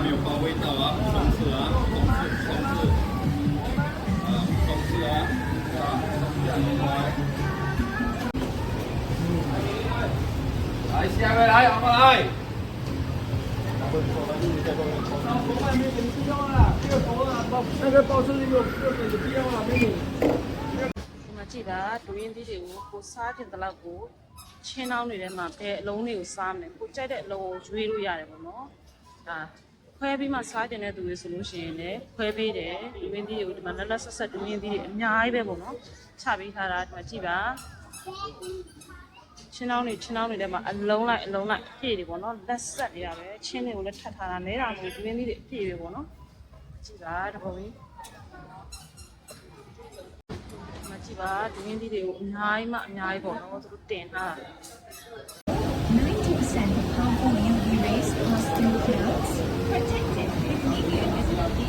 没有发味道啊，重视啊，重视啊，来下面来，好不来？那个包是有必要了没有？ကြည့်တာဒူရင်းသီးတွေကိုကိုစားကျင်တဲ့လောက်ကိုချင်းနှောင်းတွေထဲမှာဘယ်အလုံးလေးကိုစားမယ်ကိုကြိုက်တဲ့အလုံးကိုရွေးလို့ရတယ်ပေါ့နော်ဒါခွဲပြီးမှစားကျင်တဲ့သူတွေဆိုလို့ရှိရင်လည်းခွဲပေးတယ်ဒူရင်းသီးတွေကိုဒီမှာလက်ဆက်ဆက်ဒူရင်းသီးတွေအများကြီးပဲပေါ့နော်ချပေးထားတာဒီမှာကြည့်ပါချင်းနှောင်းတွေထဲမှာအလုံးလိုက်အပြည့်တွေပေါ့နော်လက်ဆက်နေတာပဲချင်းတွေကိုလည်းထပ်ထားတာနဲတာမဟုတ်ဒူရင်းသီးတွေအပြည့်ပဲပေါ့နော်ကြည့်ပါတပုံကြီးကြည့်ပါဒူရင်းသီးတွေကိုအများကြီးပေါ့နော်သူတို့တင်ထားတာ 90% of California erased coastal clouds, protected with media visibility.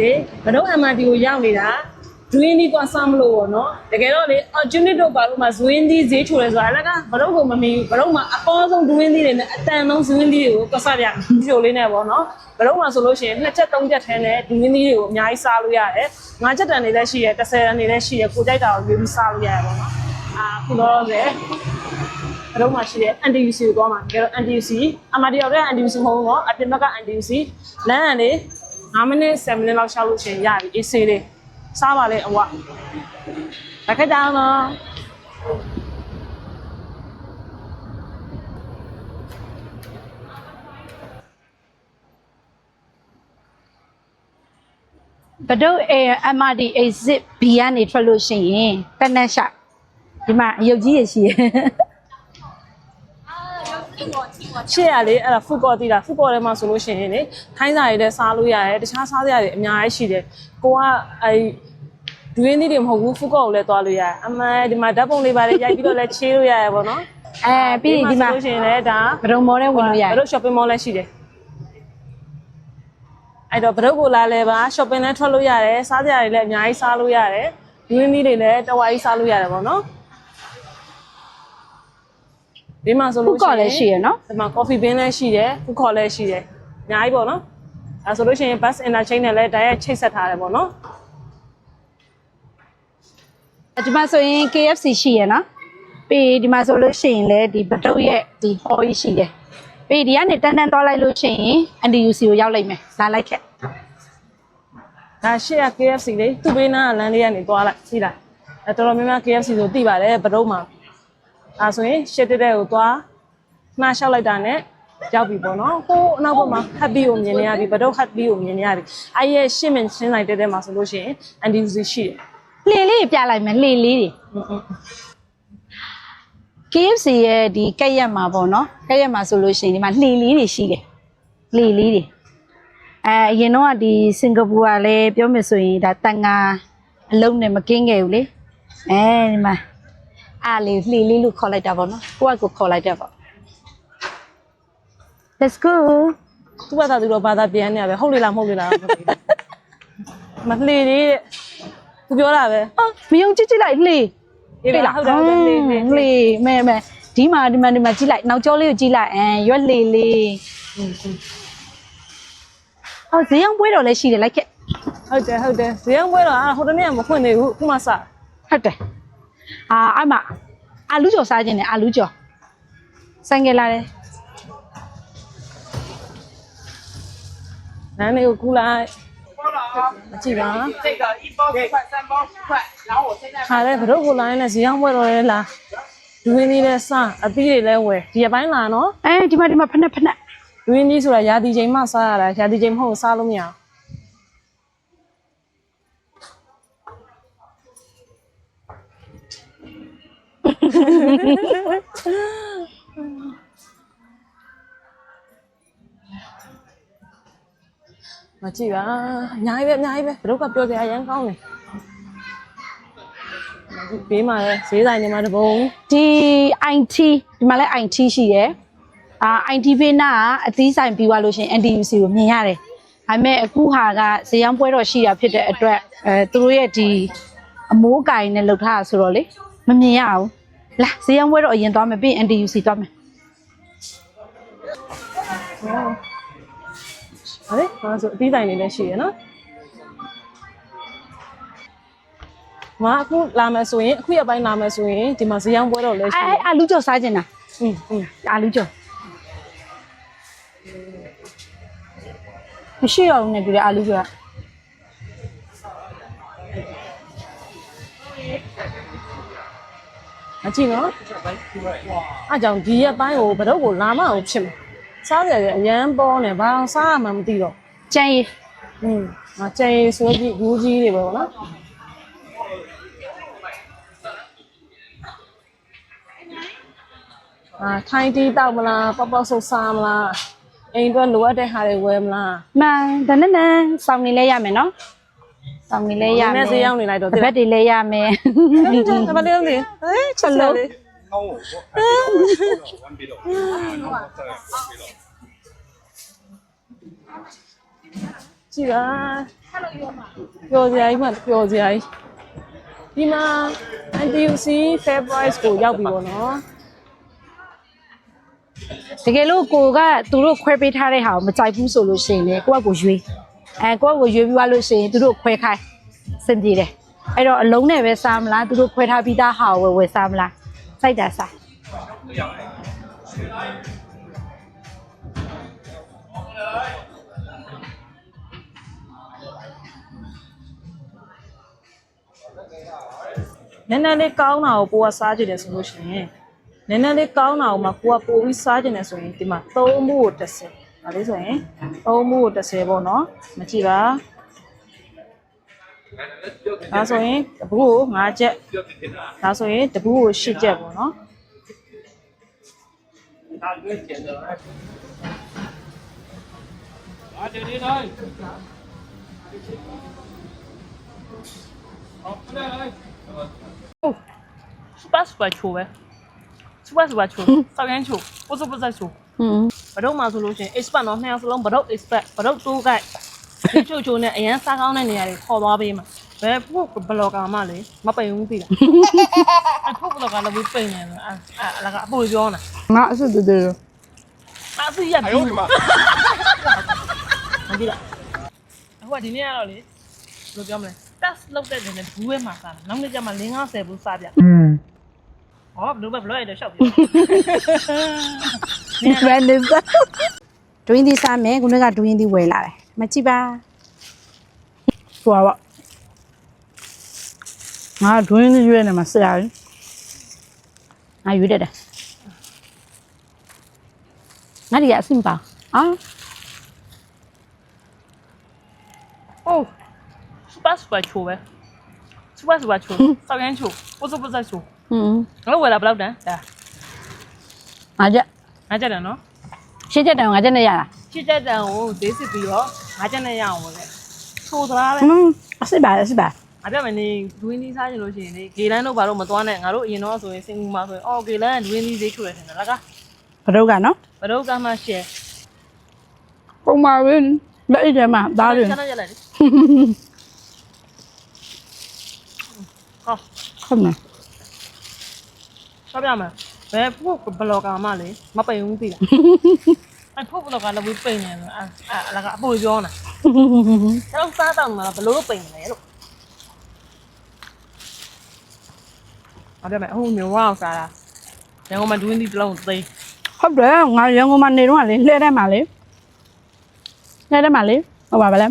လေဘတော့ MRT ကိုရောက်နေတာဒူရင်းသီးသွားစားမလို့ပေါ့နော်တကယ်တော့လေဂျူနစ်တို့ဘာလို့မှဇွင်းသီးဈေးချိုလဲဆိုတာလည်းကဘတော့ကိုမမီဘူးဘတော့မှအပေါ်ဆုံးဒူရင်းသီးတွေနဲ့အတန်ဆုံးဇွင်းသီးတွေကိုကစားပြချိုလေးနဲ့ပေါ့နော်ဘတော့မှဆိုလို့ရှိရင်2ချက်3ချက်ထဲနဲ့ဒူရင်းသီးတွေကိုအများကြီးစားလို့ရတယ်5ချက်တန်တွေလည်းရှိတယ်10တန်တွေလည်းရှိတယ်ကိုကြိုက်တာကိုရွေးပြီးစားလို့ရတယ်ပေါ့နော်ခုတော့လည်းဘတော့မှရှိတယ် NTUC ကိုသွားမှာတကယ်တော့ NTUC MRT ရောက်တဲ့ NTUC မဟုတ်ဘူးနော်အပြင်ဘက်က NTUC လမ်းကနေ5မိနစ်7မိနစ်လောက်ရှောက်လို့ရှိရင်ရပြီအေးဆေးလေးစားပါလေအဝလက်ခက်တောင်းတော့ဘဒုတ် MRT exit B ကနေထွက်လို့ရှိရင်တနက်ရှောက်ဒီမှာအယုတ်ကြီးရရှိရရှေ့ရလေအဲ့ဒါဖူကောတီးတာဖူကောထဲမှာဆိုလို့ရှိရင်လေထိုင်းစာတွေလည်းစားလို့ရတယ်တခြားစားစရာတွေအများကြီးရှိတယ်ကိုကအဲ့ဒူရင်းသီးတွေမဟုတ်ဘူးဖူကောကိုလည်းသွားလို့ရတယ်အမှန်ဒီမှာဓာတ်ပုံလေးပါလေရိုက်ပြီးတော့လည်းချေးလို့ရတယ်ပေါ့နော်ပြီးရင်ဒီမှာဆိုလို့ရှိရင်လည်းဒါဘဒုံမော်နဲ့ဝင်လို့ရတယ်ဘဒုတ် shopping mall လည်းရှိတယ်အဲ့တော့ဘဒုတ်ကိုလာလဲပါ shopping လည်းထွက်လို့ရတယ်စားစရာတွေလည်းအများကြီးစားလို့ရတယ်ဒူရင်းသီးတွေလည်းတဝါကြီးစားလို့ရတယ်ပေါ့နော်ဒီမှာဆိုလို့ရှိရင်လည်းရှိရနော်ဒီမှာ coffee bean လည်းရှိတယ်ဖူခေါ်လည်းရှိတယ်အများကြီးပေါ့နော်အဲဆိုလို့ရှိရင် bus interchange နဲ့လည်း direct ချိတ်ဆက်ထားတယ်ပေါ့နော်ဒီမှာဆိုရင် KFC ရှိရနော်ပြီးဒီမှာဆိုလို့ရှိရင်လည်းဒီဘဒုတ်ရဲ့ဒီ hall ကြီးရှိတယ်ပြီးဒီကနေတန်းသွားလိုက်လို့ရှိရင် NTUC ကိုရောက်လိုက်မယ်လာလိုက်ခဲ့ဒါရှေ့က KFC လေသူ့ဘေးနားကလမ်းလေးကနေသွားလိုက်စီးလိုက်အဲတော်တော်များများ KFC ဆိုသိပါတယ်ဘဒုတ်မှာအဲဆိုရင်ရှစ်တက်ကိုသွားမှားလျှောက်လိုက်တာနဲ့ရောက်ပြီပေါ့နော်ဟိုအနောက်ဘက်မှာ happy ကိုမြင်နေရပြီဘဒုတ် happy ကိုမြင်နေရပြီအဲ့ရဲ့ရှစ်မင်းချင်းလိုက်တဲ့မှာဆိုလို့ရှိရင် NTUC ရှိတယ်လှေလေးပြလိုက်မယ်လှေလေးတွေKFC ရဲ့ဒီကက်ရက်မှာပေါ့နော်ကက်ရက်မှာဆိုလို့ရှိရင်ဒီမှာလှေလေးတွေရှိတယ်လှေလေးတွေအရင်တော့ဒီစင်ကာပူကလည်းပြောမယ်ဆိုရင်ဒါတန်ငါအလုံးနဲ့မကင်းခဲ့ဘူးလေဒီမှာအားလေးလှေလေးလို့ခေါ်လိုက်တာပေါ့နော်ကိုယ့်အကိုခေါ်လိုက်တယ်ပေါ့ Let's go သူ့ဘာသာသူတော့ဘာသာပြန်နေရပဲဟုတ်လေလားမဟုတ်လေလားမလှေလေးသူပြောတာပဲမယုံကြည်လိုက်လှေဟုတ်တယ်ဟုတ်တယ်လှေမဲဒီမှာကြည့်လိုက်နောက်ကျောလေးကိုကြည့်လိုက်ရွက်လှေလေးဈေးအောင်ပွဲတော်လည်းရှိတယ်လိုက်ခဲ့ဟုတ်တယ်ဈေးအောင်ပွဲတော်ဟိုတနေ့ကမဖွင့်သေးဘူးခုမှစဟုတ်တယ်အဲ့မှာအာလူကျော်စားခြင်းနဲ့အာလူကျော်ဆိုင်ကလာတယ်နားနေကိုကူလိုက် ကြည့်ပါ 这个1包10块3包10块然后我现在 ခါတဲ့ဘရုတ်ကိုလိုင်းနဲ့ဈေးရောက်ပွဲတော်လဲလားဒွင်းလေးလဲစအသီးတွေလဲဝယ်ဒီအပိုင်းလာနော် ဒီမှာဖက်ဖက် ဒွင်းလေးဆိုတာရာသီချိန်မှစားရတာရာသီချိန်မဟုတ်စားလို့မရမကြည့်ပါအများကြီးပဲဘရုတ်ကပြောကြရမ်းကောင်းတယ်ဘေးမှာလဲဈေးဆိုင်တွေမှာတပုံ ဒီ IT ဒီမှာလဲ IT ရှိရယ်IT ဖေးနာကအသီးဆိုင်ပြီးသွားလို့ရှိရင် NTUC ကိုမြင်ရတယ်ဒါပေမဲ့အခုဟာကဈေးရောင်းပွဲတော်ရှိတာဖြစ်တဲ့အတွက်သူတို့ရဲ့ဒီအမိုးအကင်နဲ့လှုပ်ထားတာဆိုတော့လေမမြင်ရအောင်လာဈေးရောင်းပွဲတော်အရင်သွားမယ်ပြီးရင် NTUC သွားမယ် ဟုတ်တယ်ဒါဆိုအသီးဆိုင်တွေလည်းရှိရနော်မအခုလာမယ်ဆိုရင်အခုရပိုင်းလာမယ်ဆိုရင်ဒီမှာဈေးရောင်းပွဲတော့လည်းရှိတယ် အာလူကျော်စားကျင်တာ အာလူကျော်မရှိတော့ဘူးနဲ့တူတယ်အာလူကျော်က မကြည့်နော်အားကြောင့်ဒီရက်ပိုင်းကိုဘယ်တော့ကိုလာမအောင်ဖြစ်မှာစားကြတယ်အရန်ပေါ်နေဘာအောင်စားမှမသိတော့ ကျန်ရည် ငါကျန်ရီဆိုပြီးဘူးကြီးတွေပဲပေါ့နော်ထိုင်းတီးတောက်မလားပေါပေါဆုပ်စားမလားအိမ်အတွက်လိုအပ်တဲ့ဟာတွေဝယ်မလား မှန်တနနန်စောင်းနေလဲရမယ်နော်စောင်းနေလဲရမယ် နည်းဈေးရောက်နေလိုက်တော့ တပတ်တွေလဲရမယ် တပတ်လေးလေးချက်လို့ကြည့်ပါပျော်စရာကြီးမှပျော်စရာကြီးဒီမှာ NTUC Fair Price ကိုရောက်ပြီပေါ့နော် တကယ်လို့ကိုကသူတို့ခွဲပေးထားတဲ့ဟာကိုမကြိုက်ဘူးဆိုလို့ရှိရင်လေကိုကကိုရွေးကိုကကိုရွေးပြီးသွားလို့ရှိရင်သူတို့ခွဲခိုင်းစင်ပြေတယ်အဲ့တော့အလုံးနဲ့ပဲစားမလားသူတို့ခွဲထားပြီးသားဟာကိုဝယ်စားမလားစိုက်တာစား နည်းနည်းလေးကောင်းတာကိုကိုကစားကြည့်တယ်ဆိုလို့ရှိရင်နည်းနည်းလေးကောင်းတာကိုမှကိုကပို့ပြီးစားကြည့်နေဆိုရင်ဒီမှာ3မှုကို30ဒါလေးဆိုရင်3မှုကို30ပေါ့နော်မကြည့်ပါဒါဆိုရင်တပူကို5ချက်ဒါဆိုရင်တပူကို10ချက်ပေါ့နော်super super ချိုးပဲ super super ချိုးစောက်ရမ်းချိုးပို့စပို့စချိုးဘတော့မှဆိုလို့ရှိရင် expert တော့နှစ်ယောက်စလုံးဘတော့ expert ဘတော့တိုးကိုက်ချိုးနဲ့အရန်စားကောင်းတဲ့နေရာတွေခေါ်သွားပေးမှာဘယ်ဖို့ဘလော့ကာမှလေမပိန်ဘူးပြီလားအခုဘလော့ကာလည်းပိန်နေတယ်အလကအပူပြောနေတာ ငါအစ်တူတူ အစီရပြီမကြည့်လားအခုကဒီနေ့ကတော့လေဘယ်လိုပြောမလဲ test လုပ်တဲ့နေနဲ့ဘူးဝဲမှာစားတာနောက်နေ့ကျမှ50ဘူးစားပြဟောဘယ်လိုပဲဘလော့ရတော့ရှောက်ပြီ ဒီဘန်နေစားဒွင်းသီးစားမယ်ခုနကဒွင်းသီးဝယ်လာတယ်မကြည့်ပါဟွာပါငါဒွင်းသီးရွေးနေမှာဆရာကြီးငါရွေးတယ်ငါဒီကအဆင်ပါအာ Oh, super super ချိုးပဲ super super ချိုးစောက်ရမ်းချိုးပို့စပို့စချိုးငါဝယ်လာဘယ်လောက်တန်းဒါ ငါကြက် ငါကြက်တယ်နော် ရှင်းချက်တယ်ငါကြက်နဲ့ရတာ ချစ်ကြက်တန်ကိုဈေးစစ်ပြီးတော့ငါကြက်နဲ့ရအောင်ဝယ်လေချိုးသလားပဲ အစစ်ပါအစစ်ပါ ငါပြမယ်နေဒွင်းသီးစားချင်လို့ရှိရင်လေဂေလန်းတို့ဘာလို့မသွားနဲ့ငါတို့အရင်တော့ဆိုရင်စင်ကူမှာဆိုရင်အော်ဂေလန်းကဒွင်းသီးဈေးချိုးတယ်ထင်တယ်လားက ဘရုတ်ကနော် ဘရုတ်ကမှရှယ် ပုံမှာပဲလက်အိတ်ထဲမှာသားတယ် ချက်လိုက်လေဟော ဟုတ်မယ် ဆောက်ပြမယ်ဘယ်ဖို့ဘလော့ကာမှလေမပိန်ဘူးပြီလားအဲ့ဖို့ဘလော့ကာလည်းပိန်နေတယ်အလကအပူပြောနေတာတော့စားတော့မှာဘလို့ပိန်နေလဲလို့ဟုတ်တယ်မဟုတ်မျိုးဝအောင်စားတာရန်ကုန်မှာဒွင်းသီးတစ်လုံးသိ ဟုတ်တယ်ငါရန်ကုန်မှာနေတော့လေလှဲထဲမှာလေဟိုပါဗလဲ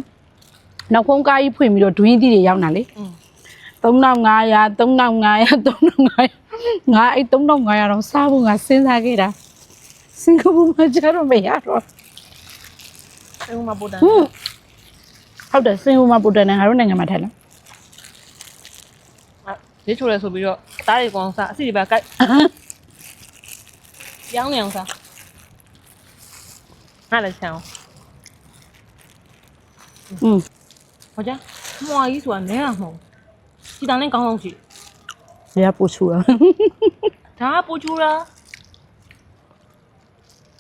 နောက်ဖုံးကားကြီးဖွင့်ပြီးတော့ဒွင်းသီးတွေရောက်လာလေ3500 3500 3500ငါအဲ့3500တော့စားဖို့ငါစဉ်းစားခဲ့တာစင်ကာပူမှာကျတော့မရတော့ အဲ့ဟိုမှာပို့တန် ဟုတ်တယ်စင်ကာပူမှာပို့တယ်နဲ့ငါတို့နိုင်ငံမှာထိုင်လား ဈေးချိုလဲဆိုပြီးတော့အသားတွေကောင်စားအစီတွေပဲကြိုက်ပြောင်းနေအောင်စားငါလည်းချောင်းဟောကြမွာကြီးဆိုတာနဲအောင်မဟုတ်ဒီတောင်လေးကောင်းကောင်းရှိ ရပို့ချူတာ ဒါကပိုချူတာ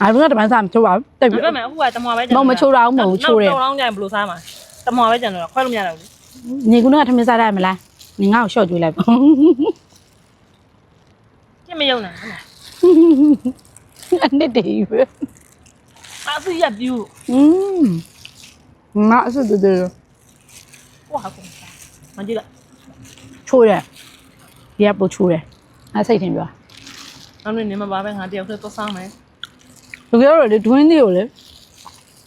အဲ့ဘက်ကတပန်းစားမချိုးပါဘူးတက်ပြီး ဒါပေမဲ့အခုကတမွာပဲ မမချိုးတာဘူးမဟုတ်ချိုးတယ် တောင်းကြရင်ဘယ်လိုစားမှာတမွာပဲကြံတော့ခွဲလို့မရတော့ဘူး ညီကုန်းကထမင်းစားရမလားညီငါ့ကိုရှော့ကျွေးလိုက်ပါ ကြည့်မယုံနဲ့ဟုတ်လား အနစ်တည်းပဲ အစီရပြူ ငါအစ်တူတူ ဟွာကောင်စားမကြည့်လိုက် ချိုးတယ်ရပို့ချိုးတယ်အဲ့စိတ်ထင်ပြော နောက်နေ့နေမှာပါပဲငါတယောက်တည်းသွားစားမယ် တကယ်တော့လေဒွင်းသေးကိုလေ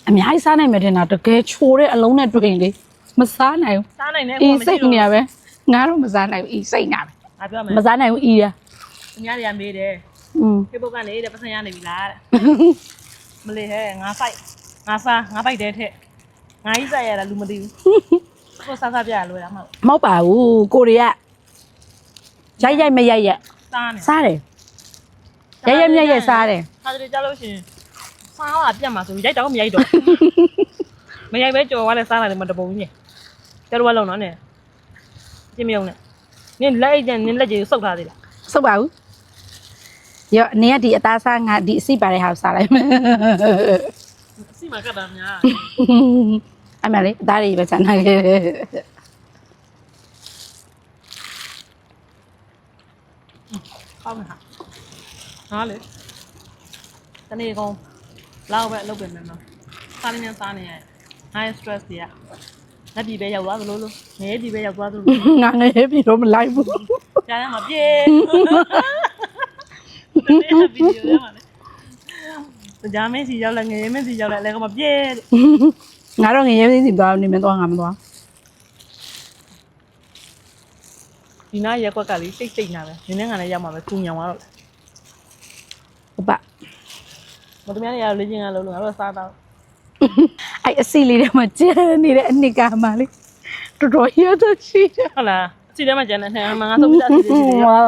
အများကြီးစားနိုင်မယ်ထင်တာတကယ်ချိုးတဲ့အလုံးနဲ့တွေ့ရင်လေမစားနိုင်ဘူး စားနိုင်တယ် အေးစိတ်နေရပဲငါတော့မစားနိုင်ဘူးအေးစိတ်နာပဲ ငါပြောမယ် မစားနိုင်ဘူးအေးရ သူများတွေကမေးတယ် Facebook ကနေတဲ့ပတ်စံရနေပြီလားတဲ့မလေးဟဲ့ငါဖိုက်ငါစားငါပိုက်တဲ့ထက်ငါကြီးစားရတာလူမသိဘူးကိုစားစားပြရလွယ်တာမဟုတ် မဟုတ်ပါဘူးကိုရီးယားရိုက်မရိုက်ရက် စားနေ စားတယ်ရိုက်မြက်ရက်စားတယ် စားကြတယ်ကြားလို့ရှိရင်စားလာပြတ်မှာဆိုပြီးရိုက်တော့မရိုက်တော့မရိုက်ပဲကြော်သွားလဲစားလာတယ်မတပုံကြီးကျတော့လုံးတော့နဲ့ကြည့်မယုံနဲ့နင်လက်အိတ်နဲ့နင်လက်ကြီးစုပ်ထားသေးလား စုပ်ပါဘူးရောနင်ကဒီအသားစားငါဒီအစိပါတဲ့ဟာကိုစားလိုက်မယ် အစီမကပ်တာများ အမလေးအသားတွေပဲစားနိုင်ခဲ့ ကောင်းမှာဟာလေတနေ့ကောင်လောက်ပဲလုပ်ပြင်မယ်နော်စားနေစားနေရ high stress တွေကလက်ပြည်ပဲရောက်သွားသလိုလိုငရဲပြည်ပဲရောက်သွားသလိုလို ငါငယ်ပြီတော့မလိုက်ဘူး ကြားရမှာပြေဒီဗီဒီယိုရမှာလေကြားမင်းစီရောက်လာငရဲမင်းစီရောက်လာလဲကမပြေ ငါတော့ငယ်ရေးစီသွားနေမသွားငါမသွား ဒီနားရက်ကွက်ကလေးတိတ်နာပဲနင်းနဲ့ငါလည်းရောက်မှာပဲကုညောင်သွားတော့ ဟုတ်ပါ မတော်များနေရလေ့ကျင့်ရလို့ငါတို့စားတော့ အဲ့အစီလေးတွေမှာကျန်နေတဲ့အနှစ်ကမှလေးတော်တော်ရတော့ရှိတယ် ဟုတ်လားအစီထဲမှာကျန်တဲ့ထဲမှာငါသုတ်ပြီးသားစီတွေငါ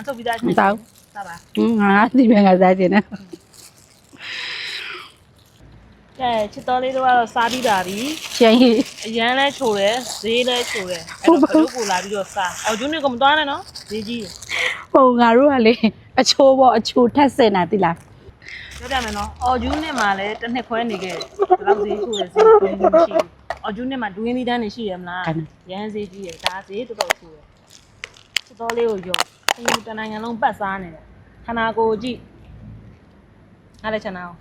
သုတ်ပြီးသားစားပါ ငါဒီဘက်ကစားခြင်းနဲ့ ကဲချစ်တော်လေးတို့ကတော့စားပြီးတာပြီ ချင်းကြီး အရန်လဲချိုတယ်ဈေးလဲချိုတယ်အဲ့တော့ဘလို့ကိုလာပြီးတော့စားအော်ဂျူးနေကမသွားနဲ့နော်ဈေးကြီး ဟိုငါတို့ကလေအချိုးပေါ့အချိုးထက်စင်တာတိလား ပြောပြမယ်နော်အော်ဂျူးနေမှာလဲတစ်နှစ်ခွဲနေခဲ့တယ်ဘယ်လောက်ဈေးချိုတယ်ဈေးကြီးမရှိဘူးအော်ဂျူးနေမှာဒွင်းသီးတန်းနေရှိရမလားရန်ဈေးကြီးရဒါဈေးတော်တော်ချိုတယ်ချစ်တော်လေးကိုရောဒီတနိုင်ငံလုံးပတ်စားနေတယ်ခန္ဓာကိုယ်ကြည့်အားလည်းချန်အောင်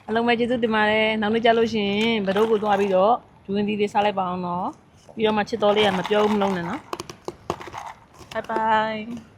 အလုံးပဲကျေးဇူးတင်ပါတယ်နောက်နေ့ကြလို့ရှိရင်ဘတို့ကိုသွားပြီးတော့ဒွင်းသီးလေးစားလိုက်ပါအောင်နော်ပြီးတော့မှချစ်တော်လေးကမပြောဘူးမလုံးနဲ့နော် bye bye